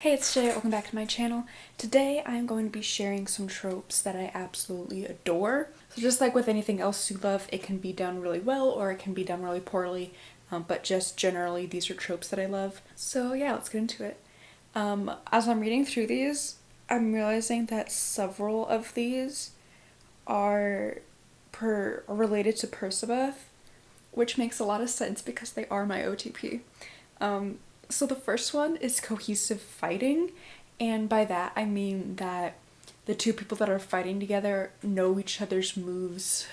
Hey, it's Jay. Welcome back to my channel. Today I'm going to be sharing some tropes that I absolutely adore. So just like with anything else you love, it can be done really well or it can be done really poorly, but just generally these are tropes that I love. So yeah, let's get into it. As I'm reading through these, I'm realizing that several of these are related to Percabeth, which makes a lot of sense because they are my OTP. So the first one is cohesive fighting, and by that I mean that the two people that are fighting together know each other's moves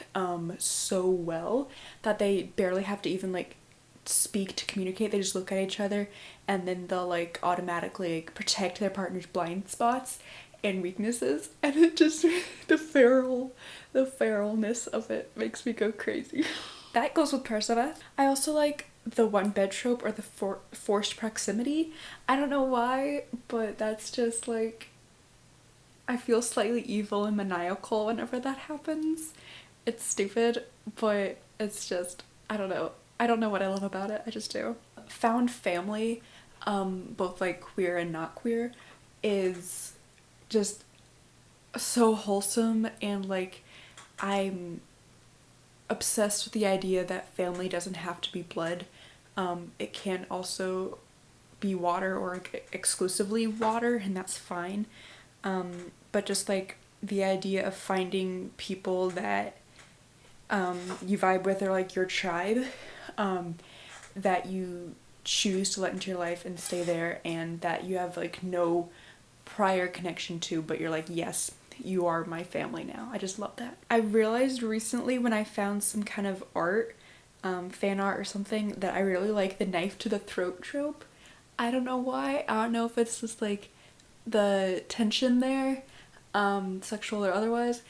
so well that they barely have to even like speak to communicate. They just look at each other and then they'll like automatically like, protect their partner's blind spots and weaknesses, and it just the feralness of it makes me go crazy. That goes with Percabeth. I also like the one bed trope or the forced proximity. I don't know why, but that's just like I feel slightly evil and maniacal whenever that happens. It's stupid, but it's just I don't know. I don't know what I love about it. I just do. Found family, both like queer and not queer, is just so wholesome, and like I'm obsessed with the idea that family doesn't have to be blood. It can also be water or exclusively water, and that's fine. But just like the idea of finding people that you vibe with or like your tribe, that you choose to let into your life and stay there, and that you have like no prior connection to, but you're like, yes, you are my family now. I just love that. I realized recently when I found some kind of art, fan art or something, that I really like the knife to the throat trope. I don't know why. I don't know if it's just like the tension there, sexual or otherwise,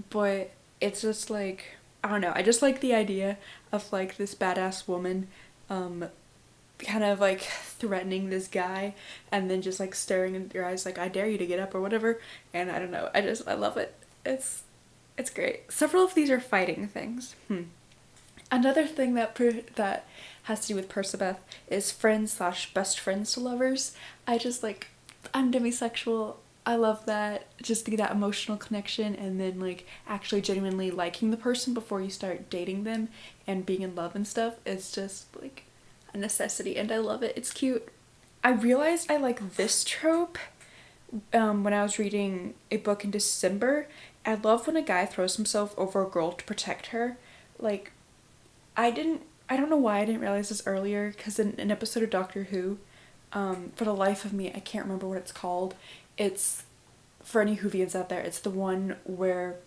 but it's just like, I don't know. I just like the idea of like this badass woman, kind of like threatening this guy and then just like staring in your eyes like I dare you to get up or whatever, and I don't know, I love it. It's great. Several of these are fighting things. Another thing that has to do with Percabeth is friends slash best friends to lovers. I just like, I'm demisexual. I love that. Just that emotional connection and then like actually genuinely liking the person before you start dating them and being in love and stuff. It's just like a necessity and I love it. It's cute. I realized I like this trope when I was reading a book in December. I love when a guy throws himself over a girl to protect her. Like, I don't know why I didn't realize this earlier, because in an episode of Doctor Who, for the life of me, I can't remember what it's called. It's, for any Whovians out there, it's the one where,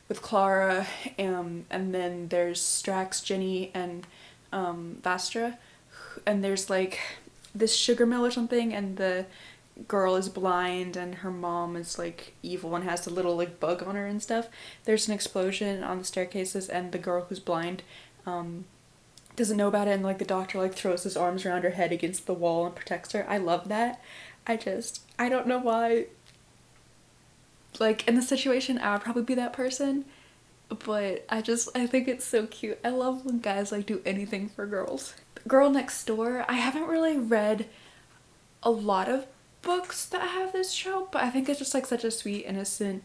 with Clara, and then there's Strax, Jenny, and Vastra, and there's like this sugar mill or something, and the girl is blind and her mom is like evil and has a little like bug on her and stuff. There's an explosion on the staircases and the girl who's blind doesn't know about it, and like the doctor like throws his arms around her head against the wall and protects her. I love that. I don't know why, like in the situation I would probably be that person, but I think it's so cute. I love when guys like do anything for girls. Girl Next Door, I haven't really read a lot of books that have this trope, but I think it's just like such a sweet, innocent,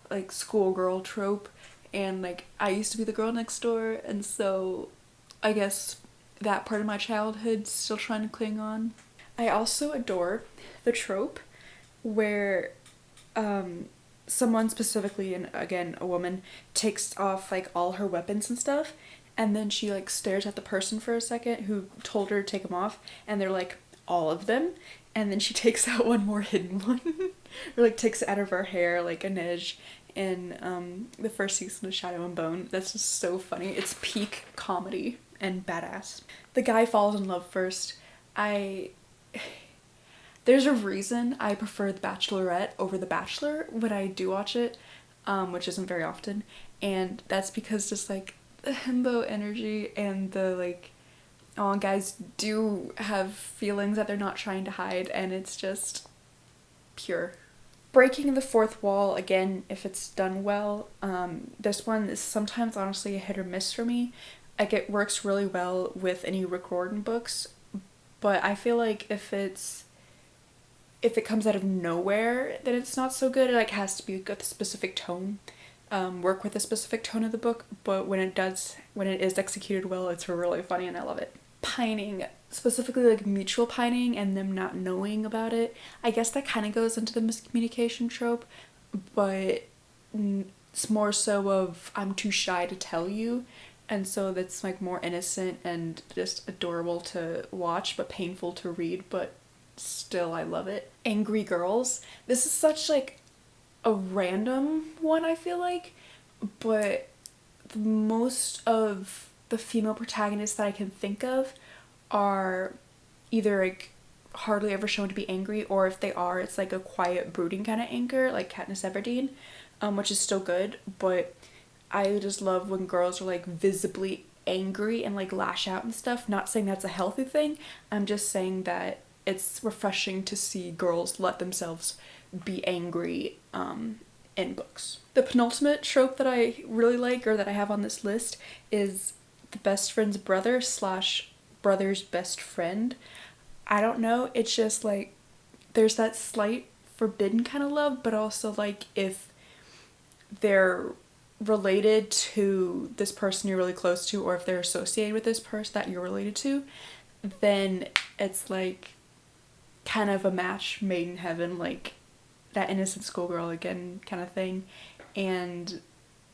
like schoolgirl trope. And like I used to be the girl next door, and so I guess that part of my childhood's still trying to cling on. I also adore the trope where someone specifically, and again a woman, takes off like all her weapons and stuff, and then she like stares at the person for a second who told her to take them off, and they're like, all of them, and then she takes out one more hidden one or like takes it out of her hair like an edge in the first season of Shadow and Bone. That's just so funny. It's peak comedy and badass. The guy falls in love first. I There's a reason I prefer The Bachelorette over The Bachelor when I do watch it, which isn't very often, and that's because just like the himbo energy and the like, oh, guys do have feelings that they're not trying to hide, and it's just pure. Breaking the fourth wall, again, if it's done well, this one is sometimes honestly a hit or miss for me. Like it works really well with any Rick Riordan books, but I feel like if it's if it comes out of nowhere, then it's not so good. It like has to be like a specific tone, work with a specific tone of the book, but when it is executed well, it's really funny and I love it. Pining, specifically like mutual pining and them not knowing about it. I guess that kind of goes into the miscommunication trope, but it's more so of I'm too shy to tell you, and so that's like more innocent and just adorable to watch but painful to read, but still I love it. Angry girls. This is such like a random one, I feel like, but most of the female protagonists that I can think of are either like hardly ever shown to be angry, or if they are, it's like a quiet brooding kind of anger, like Katniss Everdeen, which is still good, but I just love when girls are like visibly angry and like lash out and stuff. Not saying that's a healthy thing, I'm just saying that it's refreshing to see girls let themselves be angry in books. The penultimate trope that I really like, or that I have on this list, is the best friend's brother slash brother's best friend. I don't know, it's just like there's that slight forbidden kind of love, but also like if they're related to this person you're really close to, or if they're associated with this person that you're related to, then it's like kind of a match made in heaven, like that innocent schoolgirl again kind of thing. And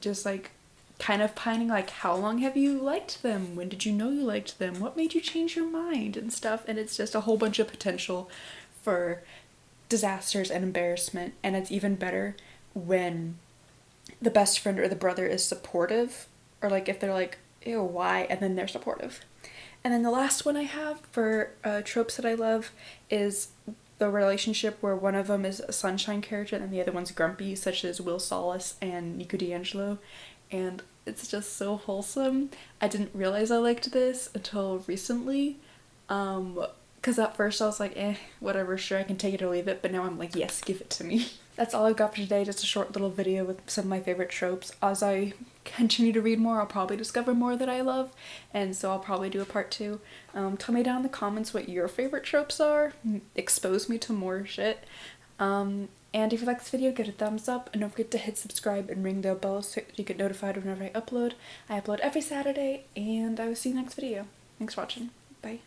just like kind of pining, like how long have you liked them, when did you know you liked them, what made you change your mind and stuff. And it's just a whole bunch of potential for disasters and embarrassment. And it's even better when the best friend or the brother is supportive, or like if they're like, ew, why, and then they're supportive. And then the last one I have for tropes that I love is the relationship where one of them is a sunshine character and the other one's grumpy, such as Will Solace and Nico D'Angelo, and it's just so wholesome. I didn't realize I liked this until recently, because at first I was like, whatever, sure, I can take it or leave it, but now I'm like, yes, give it to me. That's all I've got for today, just a short little video with some of my favorite tropes. As I continue to read more, I'll probably discover more that I love, and so I'll probably do a part 2. Tell me down in the comments what your favorite tropes are, expose me to more shit. And if you like this video, give it a thumbs up, and don't forget to hit subscribe and ring the bell so you get notified whenever I upload. I upload every Saturday, and I will see you next video. Thanks for watching. Bye.